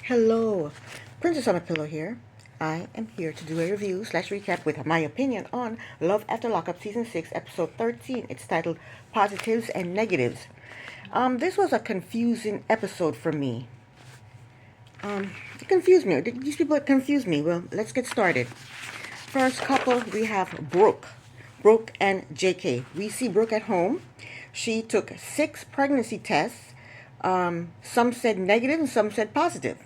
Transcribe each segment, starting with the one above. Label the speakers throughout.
Speaker 1: Hello, Princess on a Pillow here. I am here to do a review slash recap with my opinion on Love After Lockup Season 6, Episode 13. It's titled Positives and Negatives. This was a confusing episode for me. It confused me. These people confused me. Well, let's get started. First couple, we have Brooke. Brooke and JK. We see Brooke at home. She took 6 pregnancy tests. Some said negative and some said positive.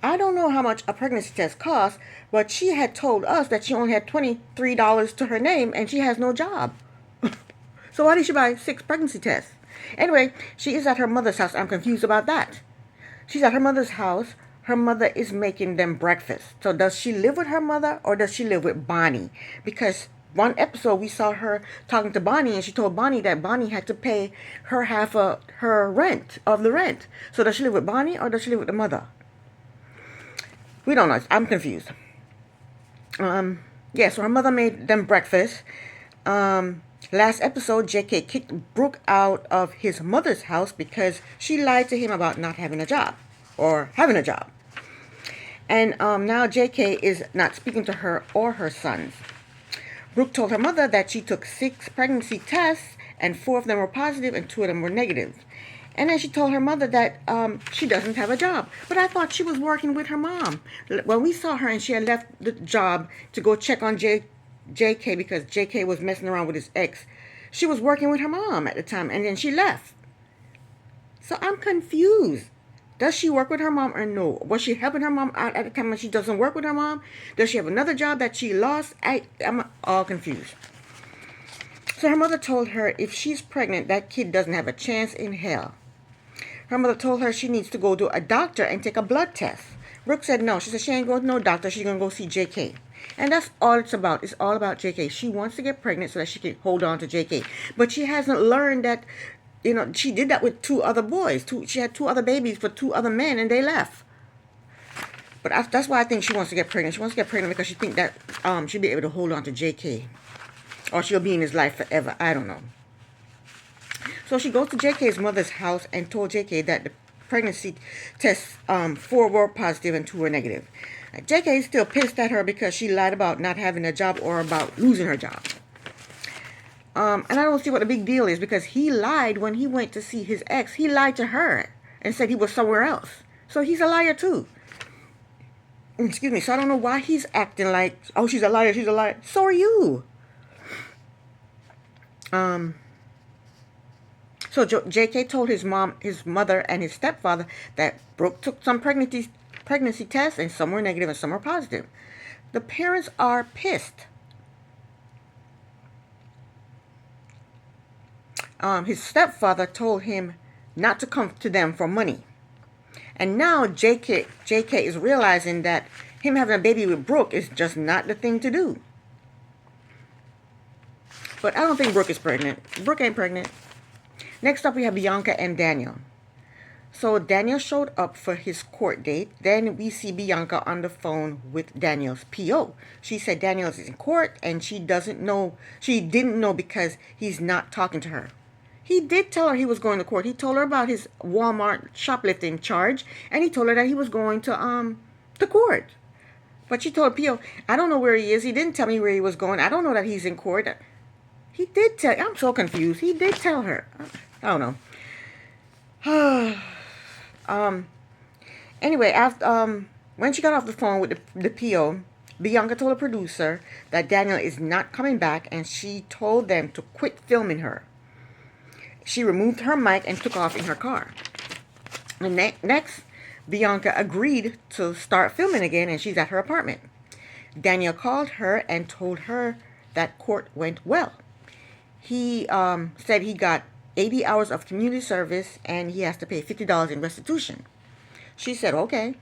Speaker 1: I don't know how much a pregnancy test costs, but she had told us that she only had $23 to her name and she has no job. So why did she buy 6 pregnancy tests? Anyway, she is at her mother's house. I'm confused about that. She's at her mother's house. Her mother is making them breakfast. So does she live with her mother or does she live with Bonnie? Because one episode we saw her talking to Bonnie and she told Bonnie that Bonnie had to pay her half of her rent, of the rent. So does she live with Bonnie or does she live with the mother? We don't know. I'm confused. So her mother made them breakfast. Last episode, JK kicked Brooke out of his mother's house because she lied to him about not having a job or having a job. And now JK is not speaking to her or her sons. Brooke told her mother that she took 6 pregnancy tests and 4 of them were positive and 2 of them were negative. And then she told her mother that she doesn't have a job. But I thought she was working with her mom. When we saw her and she had left the job to go check on JK because JK was messing around with his ex, she was working with her mom at the time and then she left. So I'm confused. Does she work with her mom or no? Was she helping her mom out at the time when she doesn't work with her mom? Does she have another job that she lost? I'm all confused. So her mother told her if she's pregnant, that kid doesn't have a chance in hell. Her mother told her she needs to go to a doctor and take a blood test. Brooke said no. She said she ain't going to no doctor. She's going to go see JK. And that's all it's about. It's all about JK. She wants to get pregnant so that she can hold on to JK. But she hasn't learned that, she did that with 2 other boys. She had 2 other babies for 2 other men and they left. But that's why I think she wants to get pregnant. She wants to get pregnant because she thinks that she'll be able to hold on to JK. Or she'll be in his life forever. I don't know. So she goes to JK's mother's house and told JK that the pregnancy tests, 4 were positive and 2 were negative. JK is still pissed at her because she lied about not having a job or about losing her job. And I don't see what the big deal is because he lied when he went to see his ex. He lied to her and said he was somewhere else. So he's a liar too. Excuse me. So I don't know why he's acting like, oh, she's a liar, she's a liar. So are you. So JK told his mom, his mother, and his stepfather that Brooke took some pregnancy tests and some were negative and some were positive. The parents are pissed. His stepfather told him not to come to them for money. And now JK is realizing that him having a baby with Brooke is just not the thing to do. But I don't think Brooke is pregnant. Brooke ain't pregnant. Next up, we have Bianca and Daniel. So Daniel showed up for his court date. Then we see Bianca on the phone with Daniel's PO. She said Daniel is in court and she didn't know because he's not talking to her. He did tell her he was going to court. He told her about his Walmart shoplifting charge and he told her that he was going to court. But she told PO, I don't know where he is. He didn't tell me where he was going. I don't know that he's in court. He did tell. I'm so confused. He did tell her. I don't know. Anyway, after when she got off the phone with the PO, Bianca told the producer that Daniel is not coming back, and she told them to quit filming her. She removed her mic and took off in her car. And next, Bianca agreed to start filming again, and she's at her apartment. Daniel called her and told her that court went well. He said he got 80 hours of community service and he has to pay $50 in restitution. She said, okay.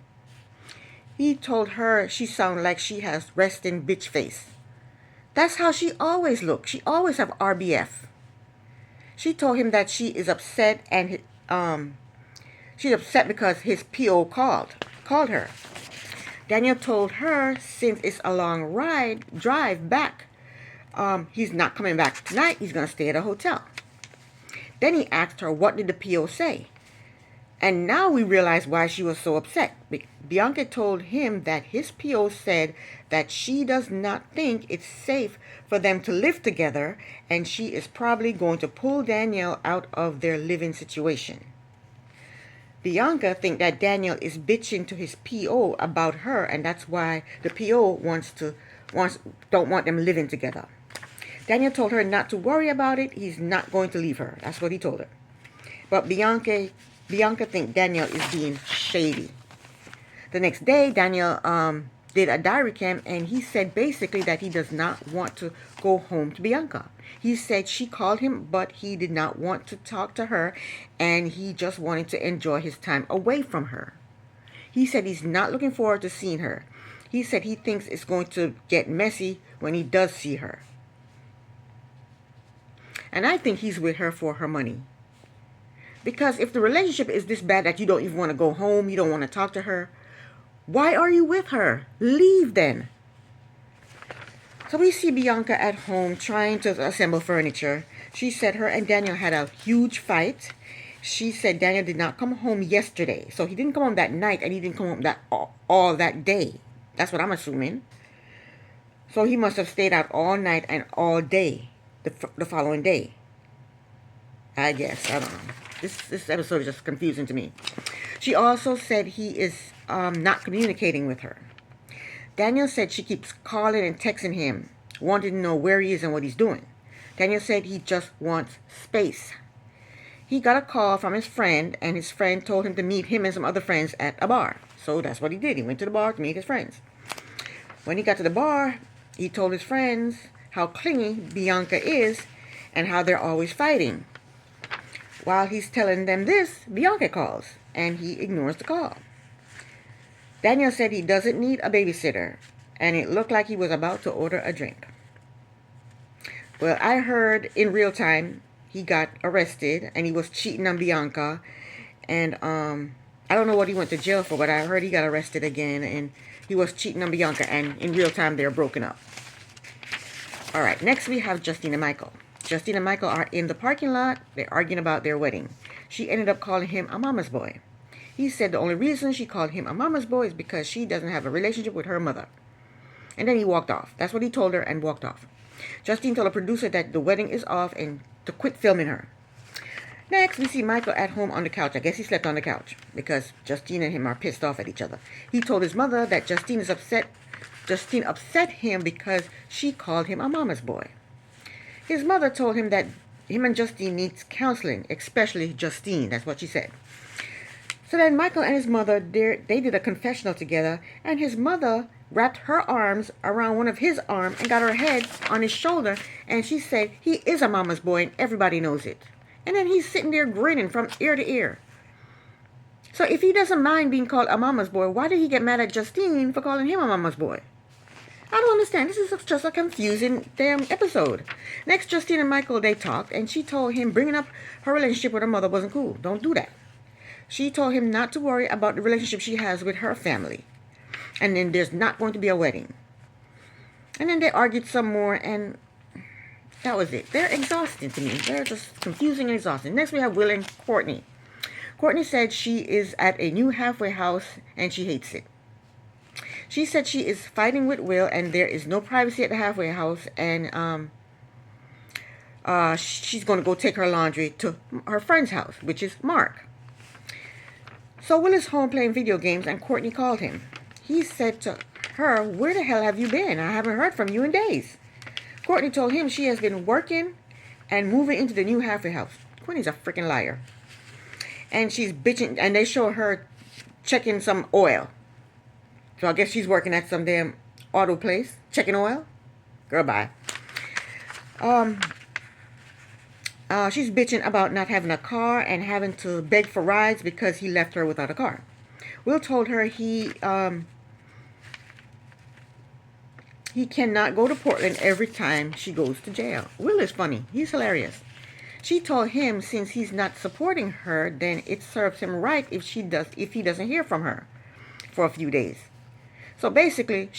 Speaker 1: He told her she sounded like she has resting bitch face. That's how she always looks. She always have RBF. She told him that she is upset and she's upset because his PO called her. Daniel told her since it's a long drive back, he's not coming back tonight. He's going to stay at a hotel. Then he asked her, what did the PO say? And now we realize why she was so upset. Bianca told him that his PO said that she does not think it's safe for them to live together, and she is probably going to pull Danielle out of their living situation. Bianca thinks that Daniel is bitching to his PO about her, and that's why the PO don't want them living together. Daniel told her not to worry about it. He's not going to leave her. That's what he told her. But Bianca thinks Daniel is being shady. The next day, Daniel did a diary cam, and he said basically that he does not want to go home to Bianca. He said she called him, but he did not want to talk to her, and he just wanted to enjoy his time away from her. He said he's not looking forward to seeing her. He said he thinks it's going to get messy when he does see her. And I think he's with her for her money. Because if the relationship is this bad that you don't even want to go home, you don't want to talk to her, why are you with her? Leave then. So we see Bianca at home trying to assemble furniture. She said her and Daniel had a huge fight. She said Daniel did not come home yesterday. So he didn't come home that night, and he didn't come home all that day. That's what I'm assuming. So he must have stayed out all night and all day the following day. I guess. I don't know. This episode is just confusing to me. She also said he is not communicating with her. Daniel said she keeps calling and texting him, wanting to know where he is and what he's doing. Daniel said he just wants space. He got a call from his friend, and his friend told him to meet him and some other friends at a bar. So that's what he did. He went to the bar to meet his friends. When he got to the bar, he told his friends how clingy Bianca is and how they're always fighting. While he's telling them this, Bianca calls, and he ignores the call. Daniel said he doesn't need a babysitter, and it looked like he was about to order a drink. Well, I heard in real time he got arrested, and he was cheating on Bianca, and I don't know what he went to jail for, but I heard he got arrested again, and he was cheating on Bianca, and in real time they're broken up. All right, next we have Justine and Michael. Justine and Michael are in the parking lot. They're arguing about their wedding. She ended up calling him a mama's boy. He said the only reason she called him a mama's boy is because she doesn't have a relationship with her mother. And then he walked off. That's what he told her, and walked off. Justine told a producer that the wedding is off and to quit filming her. Next, we see Michael at home on the couch. I guess he slept on the couch because Justine and him are pissed off at each other. He told his mother that Justine is upset. Justine upset him because she called him a mama's boy. His mother told him that him and Justine needs counseling, especially Justine. That's what she said. So then Michael and his mother, they did a confessional together, and his mother wrapped her arms around one of his arms and got her head on his shoulder, and she said he is a mama's boy and everybody knows it. And then he's sitting there grinning from ear to ear. So if he doesn't mind being called a mama's boy, why did he get mad at Justine for calling him a mama's boy? I don't understand. This is just a confusing damn episode. Next, Justine and Michael, they talked, and she told him bringing up her relationship with her mother wasn't cool. Don't do that. She told him not to worry about the relationship she has with her family. And then there's not going to be a wedding. And then they argued some more, and that was it. They're exhausting to me. They're just confusing and exhausting. Next, we have Will and Courtney. Courtney said she is at a new halfway house, and she hates it. She said she is fighting with Will, and there is no privacy at the halfway house, and she's going to go take her laundry to her friend's house, which is Mark. So Will is home playing video games, and Courtney called him. He said to her, "Where the hell have you been? I haven't heard from you in days." Courtney told him she has been working and moving into the new halfway house. Courtney's a freaking liar. And she's bitching, and they show her checking some oil. So I guess she's working at some damn auto place, checking oil. Girl, bye. She's bitching about not having a car and having to beg for rides because he left her without a car. Will told her he cannot go to Portland every time she goes to jail. Will is funny. He's hilarious. She told him since he's not supporting her, then it serves him right if he doesn't hear from her for a few days. So basically,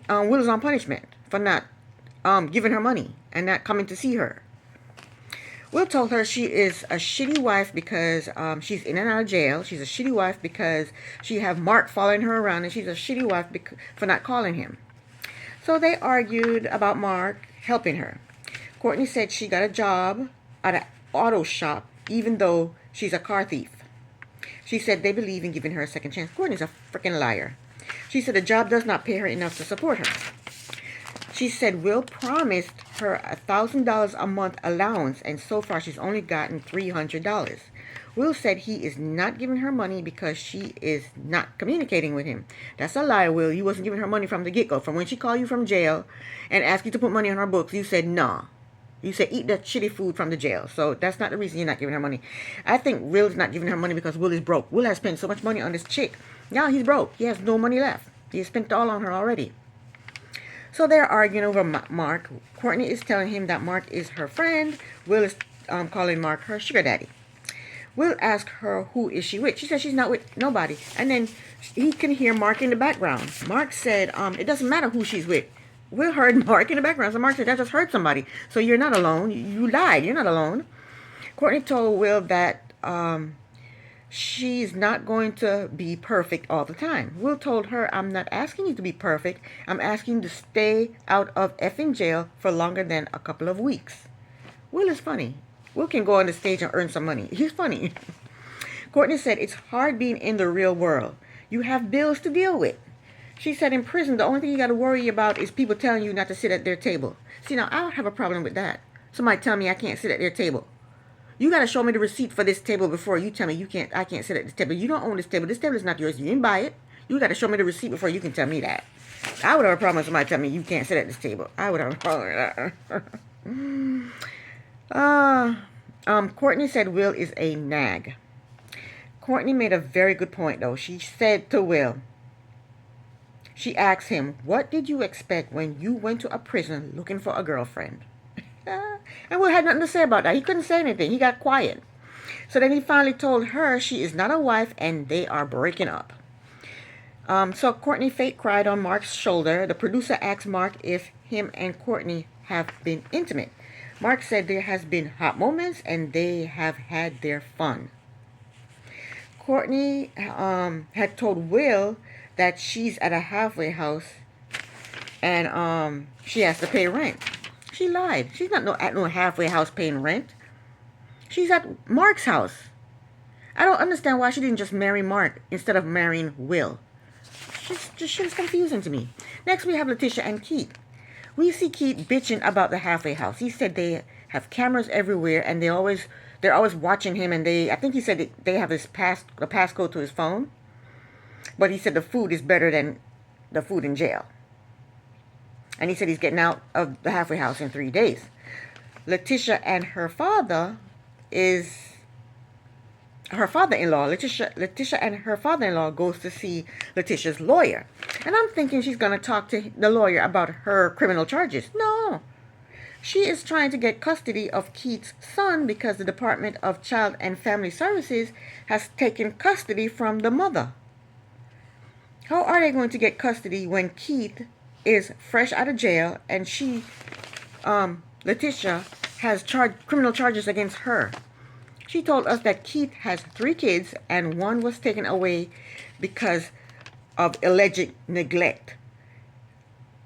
Speaker 1: Will is on punishment for not giving her money and not coming to see her. Will told her she is a shitty wife because she's in and out of jail. She's a shitty wife because she have Mark following her around, and she's a shitty wife for not calling him. So they argued about Mark helping her. Courtney said she got a job at an auto shop even though she's a car thief. She said they believe in giving her a second chance. Courtney's a freaking liar. She said the job does not pay her enough to support her. She said Will promised her $1,000 a month allowance, and so far she's only gotten $300. Will said he is not giving her money because she is not communicating with him. That's a lie, Will. You wasn't giving her money from the get-go. From when she called you from jail and asked you to put money on her books, you said nah. You said eat that shitty food from the jail. So that's not the reason you're not giving her money. I think Will's not giving her money because Will is broke. Will has spent so much money on this chick. Now he's broke. He has no money left. He spent it all on her already. So they're arguing over Mark. Courtney is telling him that Mark is her friend. Will is calling Mark her sugar daddy. Will asks her who is she with. She says she's not with nobody. And then he can hear Mark in the background. Mark said it doesn't matter who she's with. Will heard Mark in the background. So Mark said, I just heard somebody. So you're not alone. You lied. You're not alone. Courtney told Will that she's not going to be perfect all the time. Will told her, I'm not asking you to be perfect. I'm asking you to stay out of effing jail for longer than a couple of weeks. Will is funny. Will can go on the stage and earn some money. He's funny. Courtney said, it's hard being in the real world. You have bills to deal with. She said in prison, the only thing you got to worry about is people telling you not to sit at their table. See, now, I don't have a problem with that. Somebody tell me I can't sit at their table. You got to show me the receipt for this table before you tell me I can't sit at this table. You don't own this table. This table is not yours. You didn't buy it. You got to show me the receipt before you can tell me that. I would have a problem with somebody telling me you can't sit at this table. I would have a problem with that. Courtney said Will is a nag. Courtney made a very good point, though. She said to Will, she asked him, what did you expect when you went to a prison looking for a girlfriend? And Will had nothing to say about that. He couldn't say anything. He got quiet. So then he finally told her she is not a wife and they are breaking up. So Courtney fake cried on Mark's shoulder. The producer asked Mark if him and Courtney have been intimate. Mark said there has been hot moments and they have had their fun. Courtney had told Will that she's at a halfway house and she has to pay rent. She lied. She's not at no halfway house paying rent. She's at Mark's house. I don't understand why she didn't just marry Mark instead of marrying Will. She's confusing to me. Next we have Letitia and Keith. We see Keith bitching about the halfway house. He said they have cameras everywhere and they're always watching him, and I think he said they have his passcode to his phone. But he said the food is better than the food in jail. And he said he's getting out of the halfway house in 3 days. Letitia and her father is her father-in-law. Letitia and her father-in-law goes to see Letitia's lawyer. And I'm thinking she's going to talk to the lawyer about her criminal charges. No. She is trying to get custody of Keith's son because the Department of Child and Family Services has taken custody from the mother. How are they going to get custody when Keith is fresh out of jail and Letitia, has criminal charges against her? She told us that Keith has 3 kids and one was taken away because of alleged neglect.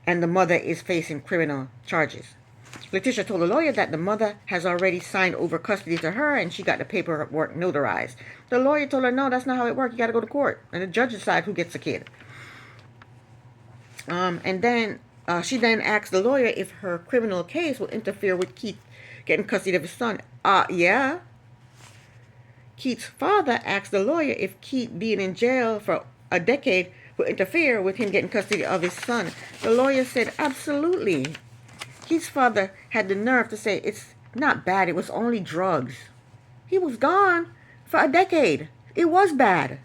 Speaker 1: And the mother is facing criminal charges. Letitia told the lawyer that the mother has already signed over custody to her and she got the paperwork notarized. The lawyer told her, no, that's not how it works. You got to go to court. And the judge decides who gets the kid. And then she then asked the lawyer if her criminal case will interfere with Keith getting custody of his son. Yeah. Keith's father asked the lawyer if Keith being in jail for a decade will interfere with him getting custody of his son. The lawyer said, absolutely. Keith's father had the nerve to say it's not bad, it was only drugs. He was gone for a decade. It was bad.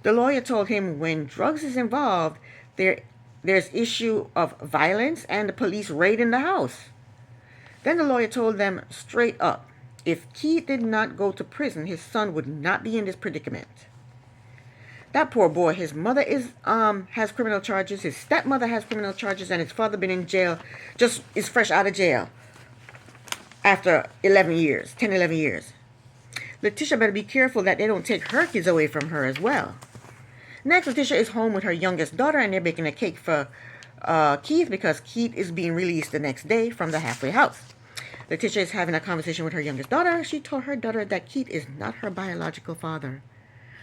Speaker 1: The lawyer told him when drugs is involved, there's issue of violence and the police raiding the house. Then the lawyer told them straight up, if Keith did not go to prison, his son would not be in this predicament. That poor boy, his mother has criminal charges, his stepmother has criminal charges, and his father been in jail, just is fresh out of jail. after 11 years, 10, 11 years. Letitia better be careful that they don't take her kids away from her as well. Next, Letitia is home with her youngest daughter, and they're baking a cake for Keith because Keith is being released the next day from the halfway house. Letitia is having a conversation with her youngest daughter. She told her daughter that Keith is not her biological father.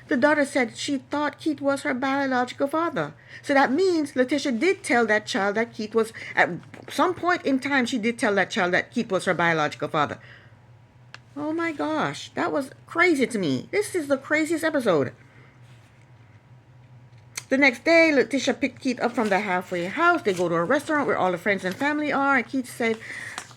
Speaker 1: The daughter said she thought Keith was her biological father. So that means Letitia did tell that child that Keith was, at some point in time, she did tell that child that Keith was her biological father. Oh my gosh, that was crazy to me. This is the craziest episode. The next day, Letitia picked Keith up from the halfway house. They go to a restaurant where all the friends and family are. And Keith said,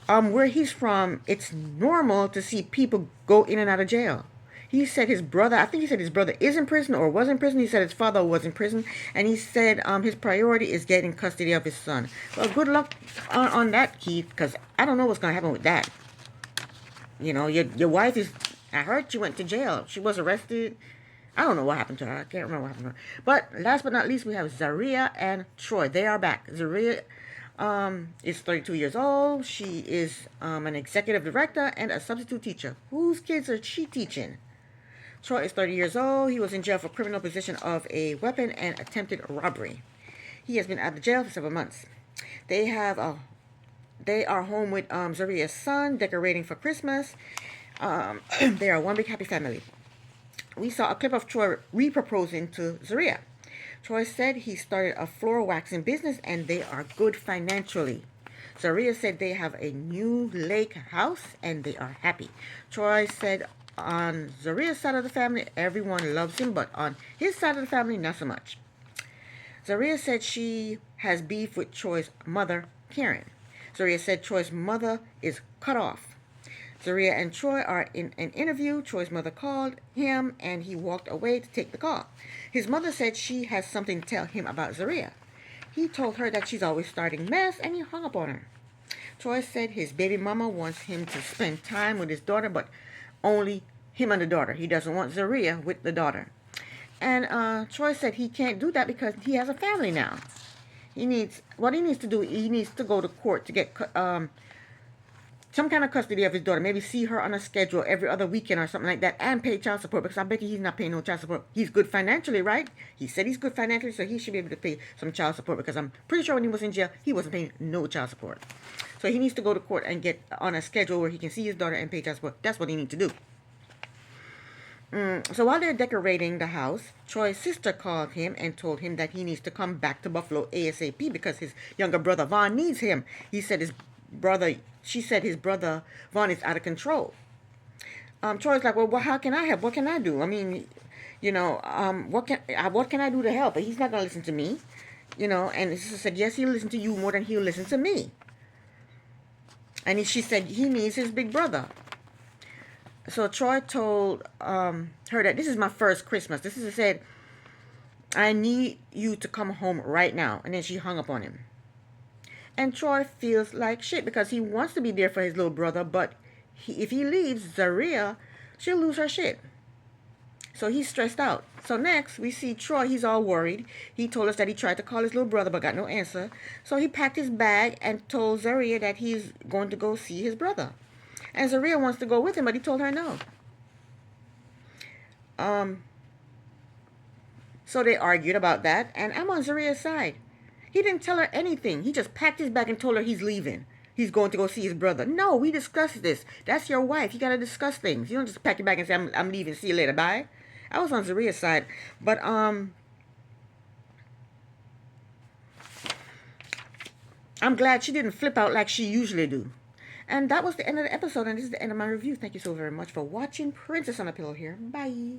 Speaker 1: where he's from, it's normal to see people go in and out of jail. He said his brother, I think he said his brother is in prison or was in prison. He said his father was in prison. And he said his priority is getting custody of his son. Well, good luck on that, Keith, because I don't know what's going to happen with that. You know, your wife is, I heard she went to jail. She was arrested. I don't know what happened to her. I can't remember what happened to her. But last but not least, we have Zaria and Troy. They are back. Zaria is 32 years old. She is an executive director and a substitute teacher. Whose kids are she teaching? Troy is 30 years old. He was in jail for criminal possession of a weapon and attempted robbery. He has been out of jail for several months. They are home with Zaria's son, decorating for Christmas. They are one big happy family. We saw a clip of Troy re-proposing to Zaria. Troy said he started a floor waxing business and they are good financially. Zaria said they have a new lake house and they are happy. Troy said on Zaria's side of the family, everyone loves him, but on his side of the family, not so much. Zaria said she has beef with Troy's mother, Karen. Zaria said Troy's mother is cut off. Zaria and Troy are in an interview. Troy's mother called him and he walked away to take the call. His mother said she has something to tell him about Zaria. He told her that she's always starting mess and he hung up on her. Troy said his baby mama wants him to spend time with his daughter, but only him and the daughter. He doesn't want Zaria with the daughter. And Troy said he can't do that because he has a family now. He needs to go to court to get some kind of custody of his daughter. Maybe see her on a schedule every other weekend or something like that, and pay child support, because I bet he's not paying no child support. He's good financially, right? He said he's good financially, so he should be able to pay some child support, because I'm pretty sure when he was in jail, he wasn't paying no child support. So he needs to go to court and get on a schedule where he can see his daughter and pay child support. That's what he needs to do. So while they're decorating the house, Troy's sister called him and told him that he needs to come back to Buffalo ASAP because his younger brother Vaughn needs him. She said his brother Vaughn is out of control. Troy's like, well, how can I help? What can I do? I mean, what can I do to help? But he's not gonna listen to me, And his sister said, yes, he'll listen to you more than he'll listen to me. And she said he needs his big brother. So Troy told her that this is my first Christmas. This is said, I need you to come home right now. And then she hung up on him. And Troy feels like shit because he wants to be there for his little brother, but if he leaves Zaria, she'll lose her shit. So he's stressed out. So next, we see Troy. He's all worried. He told us that he tried to call his little brother but got no answer. So he packed his bag and told Zaria that he's going to go see his brother. And Zaria wants to go with him, but he told her no. So they argued about that, and I'm on Zaria's side. He didn't tell her anything. He just packed his bag and told her he's leaving. He's going to go see his brother. No, we discussed this. That's your wife. You got to discuss things. You don't just pack your bag and say, I'm leaving. See you later. Bye. I was on Zaria's side. But, I'm glad she didn't flip out like she usually do. And that was the end of the episode, and this is the end of my review. Thank you so very much for watching. Princess on a Pillow here. Bye.